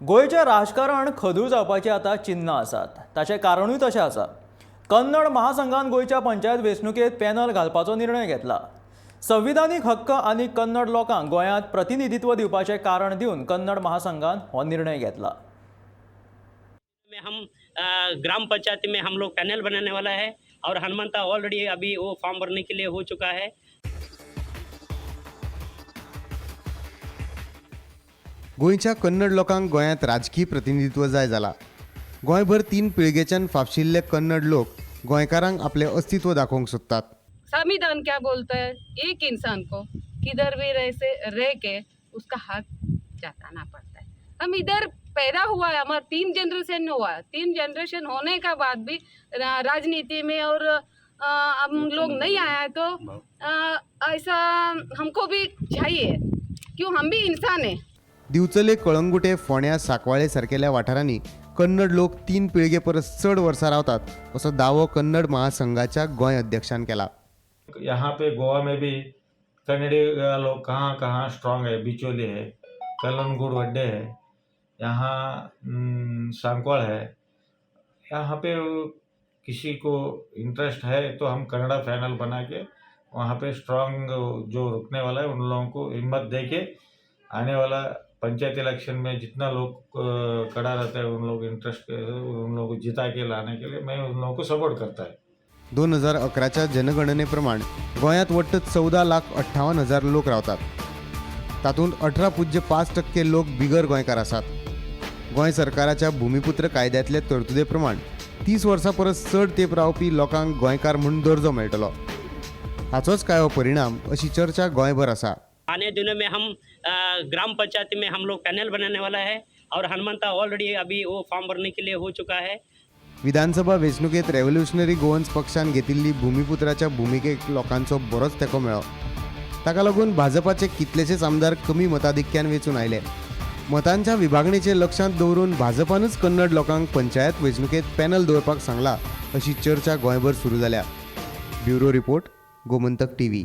गोयचे राजकारण खदू जावपाची आता चिन्ह आसात। ताचे कारणूय तशें आसा। कन्नड महासंघान गोयच्या पंचायत वेंचणुकेत पॅनल घालपाचो निर्णय घेतला। संविधानीक हक्क आनी कन्नड लोकांक गोंयांत प्रतिनिधित्व दिवपाचें कारण दिवन कन्नड महासंघान हो निर्णय घेतला। में हम ग्राम पंचायत में हम लोग पैनल बनाने वाला है और हनुमंता ऑलरेडी अभी वो फॉर्म भरने के लिए हो चुका है। गोंयच्या कन्नड लोकांक गोंयांत राजकीय प्रतिनिधित्व जाय जाला। गोंयभर 3 पिळगेच्यान फाफशिल्ले कन्नड लोक गोंयकारांक आपले अस्तित्व दाखोवंक सोदतात। संविधान क्या बोलता है? एक इंसान को किधर भी रह के उसका हक जताना पड़ता है। हम इधर पैदा हुआ है, हमारा 3 जनरेशन हुआ है। 3 जनरेशन होने का बाद भी राजनीति में और हम लोग नहीं आया तो ऐसा हमको भी चाहिए, क्यों हम भी इंसान है। दिवचले, कळंगुटे, फोण्या, साकवाळे सारकेल्या वाठारांनी कन्नड लोक 3 पिळगे परस चड वर्सां रावतात असो दावो कन्नड महासंघाच्या गोंय अध्यक्षान केला। यहाँ पे गोवा में भी कन्नड़ी लोग कहाँ कहाँ स्ट्रांग है। बिचोली है, कलनगुड वड्डे है, यहाँ सांकवाल है। यहाँ पे किसी को इंटरेस्ट है तो हम कन्नड़ा पैनल बना के वहाँ पे स्ट्रांग जो रुकने वाला है उन लोगों को हिम्मत दे के आने वाला पंचायत इलेक्शन में जितना लोग खड़ा रहता है उन लोग इंटरेस्ट उन लोगों को जिता के लाने के लिए मैं उन लोगों को सपोर्ट करता है। 2011च्या जनगणनेप्रमाण गोंयांत वट्ट 14,58,000 लोक रावतात। तातूंत 18.5% लोक बिगर गोंयकार आसात। गोंय सरकाराच्या भूमिपुत्र कायद्यातले तरतुदे प्रमाण 30 वर्सां परस चड तेंप रावपी लोकांक गोंयकार म्हणून दर्जो मेळटलो। हाचोच काय हो परिणाम अशी चर्चा गोंयभर आसा। आने दिनों में हम ग्राम पंचायत में हम लोग पैनल बनाने वाला है और हनुमंता ऑलरेडी अभी वो फॉर्म भरने के लिए हो चुका है। विधानसभा वेंचणुकेत रेव्होल्युशनरी गोवन्स पक्षान घेतिल्ली भूमिपुत्राच्या भूमिकेक लोकांचो बरोच तेंको मेळ्ळो। ताका लागून भाजपाचे कितलेशेच आमदार कमी मताधिक्यान वेंचून आयले। मतांच्या विभागणेचे लक्षांत दवरून भाजपानूच कन्नड लोकांक पंचायत वेंचणुकेत पॅनल दवरपाक सांगला अशी चर्चा गोंयभर सुरू जाल्या। Bureau report, Gomantak TV.